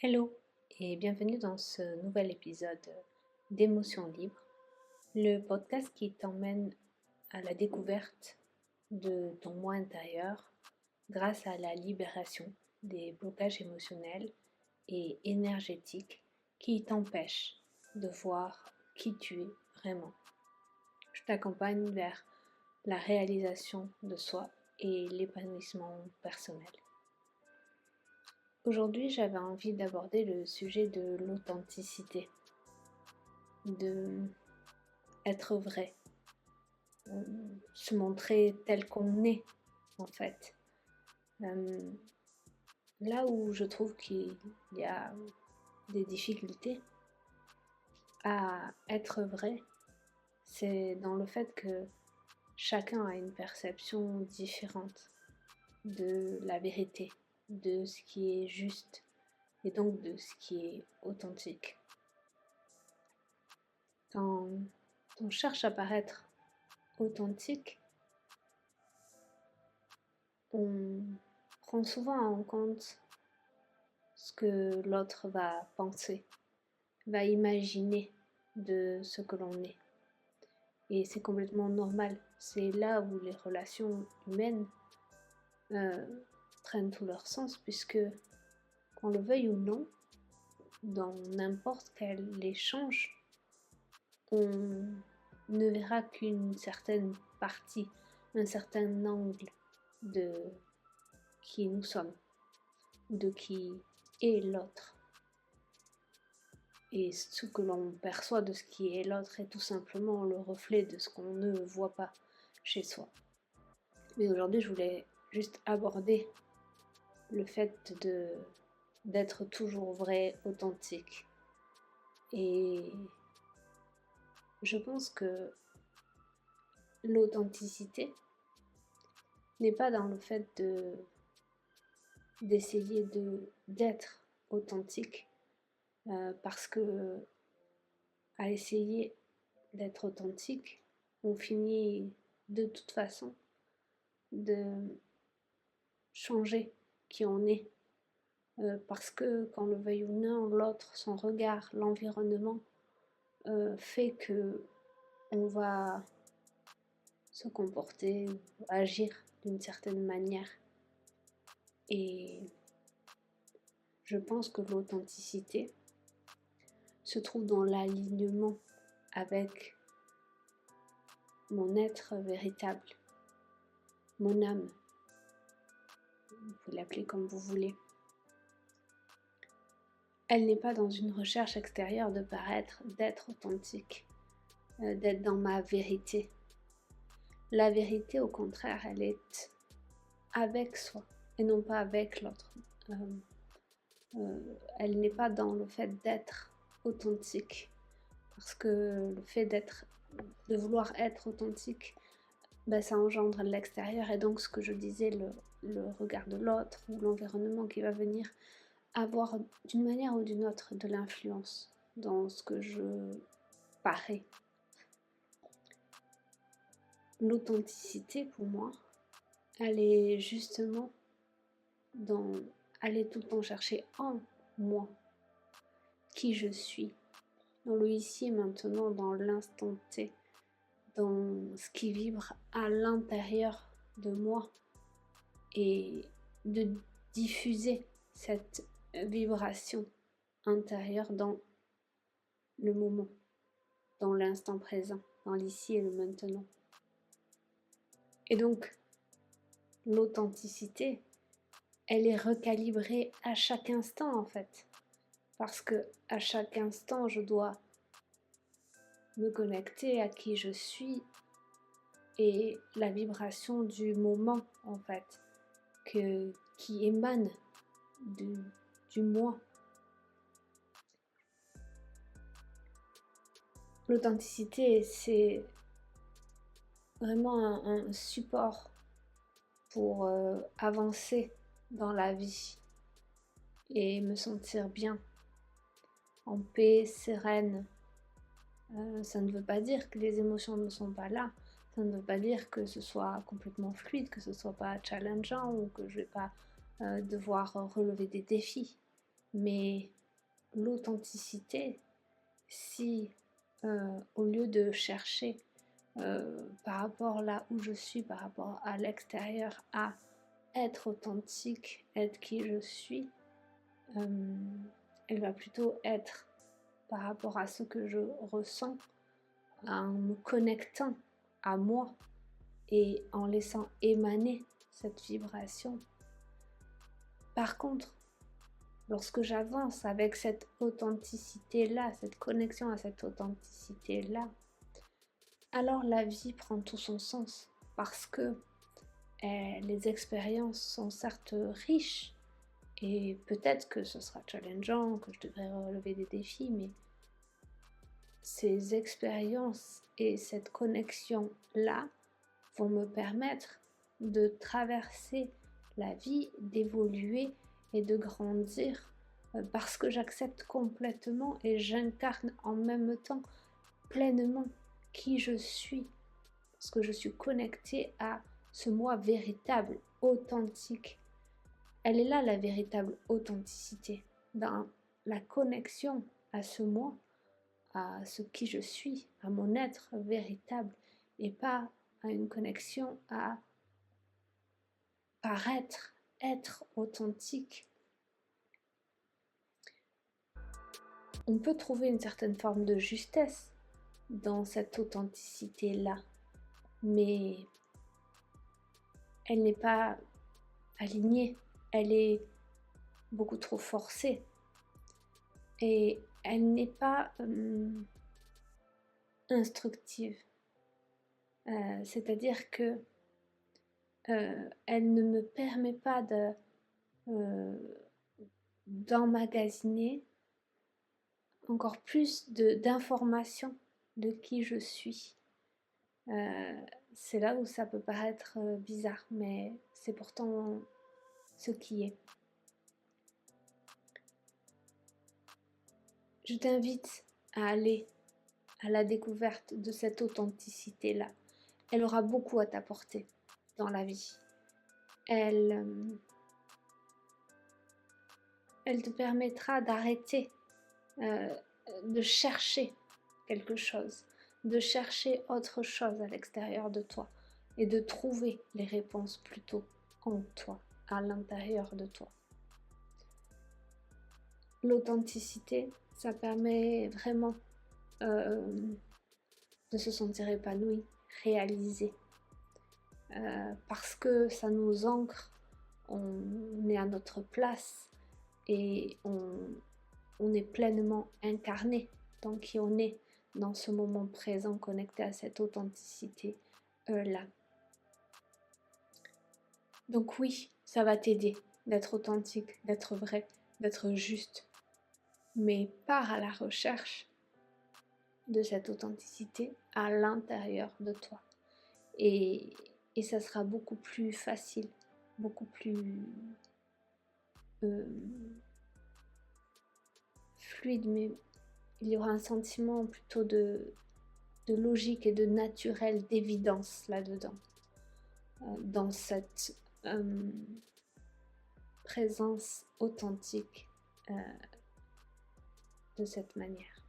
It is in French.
Hello et bienvenue dans ce nouvel épisode d'Émotions libres, le podcast qui t'emmène à la découverte de ton moi intérieur grâce à la libération des blocages émotionnels et énergétiques qui t'empêchent de voir qui tu es vraiment. Je t'accompagne vers la réalisation de soi et l'épanouissement personnel. Aujourd'hui, j'avais envie d'aborder le sujet de l'authenticité, de être vrai, se montrer tel qu'on est en fait. Là où je trouve qu'il y a des difficultés à être vrai, c'est dans le fait que chacun a une perception différente de la vérité, de ce qui est juste et donc de ce qui est authentique. Quand on cherche à paraître authentique, on prend souvent en compte ce que l'autre va penser, va imaginer de ce que l'on est. Et c'est complètement normal. C'est là où les relations humaines prennent tout leur sens, puisque qu'on le veuille ou non, dans n'importe quel échange, on ne verra qu'une certaine partie, un certain angle de qui nous sommes, de qui est l'autre. Et ce que l'on perçoit de ce qui est l'autre est tout simplement le reflet de ce qu'on ne voit pas chez soi. Mais aujourd'hui, je voulais juste aborder le fait d'être toujours vrai, authentique. Et je pense que l'authenticité n'est pas dans le fait d'essayer d'être authentique, parce que à essayer d'être authentique, on finit de toute façon de changer qui on est, parce que qu'on le veuille ou non, l'autre, son regard, l'environnement fait que on va se comporter, agir d'une certaine manière. Et je pense que l'authenticité se trouve dans l'alignement avec mon être véritable, mon âme. Vous pouvez l'appeler comme vous voulez. Elle n'est pas dans une recherche extérieure de paraître, d'être authentique, d'être dans ma vérité. La vérité, au contraire, elle est avec soi et non pas avec l'autre. Elle n'est pas dans le fait d'être authentique, parce que le fait de vouloir être authentique, ça engendre l'extérieur, et donc ce que je disais, le regard de l'autre ou l'environnement qui va venir avoir d'une manière ou d'une autre de l'influence dans ce que je parais. L'authenticité, pour moi, elle est justement dans aller tout le temps chercher en moi qui je suis, dans le ici et maintenant, dans l'instant T, dans ce qui vibre à l'intérieur de moi, et de diffuser cette vibration intérieure dans le moment, dans l'instant présent, dans l'ici et le maintenant. Et donc, l'authenticité, elle est recalibrée à chaque instant en fait, parce que à chaque instant, je dois me connecter à qui je suis et la vibration du moment en fait, qui émane du moi. L'authenticité, c'est vraiment un support pour avancer dans la vie et me sentir bien, en paix, sereine. Ça ne veut pas dire que les émotions ne sont pas là, ça ne veut pas dire que ce soit complètement fluide, que ce soit pas challengeant ou que je vais pas devoir relever des défis. Mais l'authenticité, si au lieu de chercher par rapport là où je suis, par rapport à l'extérieur, à être authentique, être qui je suis, elle va plutôt être par rapport à ce que je ressens, en me connectant à moi et en laissant émaner cette vibration. Par contre, lorsque j'avance avec cette authenticité-là, cette connexion à cette authenticité-là, alors la vie prend tout son sens parce que les expériences sont certes riches et peut-être que ce sera challengeant, que je devrais relever des défis, mais ces expériences et cette connexion-là vont me permettre de traverser la vie, d'évoluer et de grandir parce que j'accepte complètement et j'incarne en même temps pleinement qui je suis, parce que je suis connectée à ce moi véritable, authentique. Elle est là la véritable authenticité, dans la connexion à ce moi, à ce qui je suis, à mon être véritable, et pas à une connexion à paraître, être authentique. On peut trouver une certaine forme de justesse dans cette authenticité-là, mais elle n'est pas alignée, elle est beaucoup trop forcée et elle n'est pas instructive. C'est-à-dire que elle ne me permet pas d'emmagasiner encore plus d'informations de qui je suis. C'est là où ça peut paraître bizarre, mais c'est pourtant ce qui est. Je t'invite à aller à la découverte de cette authenticité-là. Elle aura beaucoup à t'apporter dans la vie. Elle te permettra d'arrêter de chercher quelque chose, de chercher autre chose à l'extérieur de toi et de trouver les réponses plutôt en toi, à l'intérieur de toi. L'authenticité, ça permet vraiment de se sentir épanoui, réalisé, parce que ça nous ancre, on est à notre place et on est pleinement incarné dans qui on est dans ce moment présent, connecté à cette authenticité là. Donc oui, ça va t'aider d'être authentique, d'être vrai, d'être juste, mais pars à la recherche de cette authenticité à l'intérieur de toi. Et ça sera beaucoup plus facile, beaucoup plus fluide, mais il y aura un sentiment plutôt de logique et de naturel, d'évidence là-dedans, dans cette présence authentique de cette manière.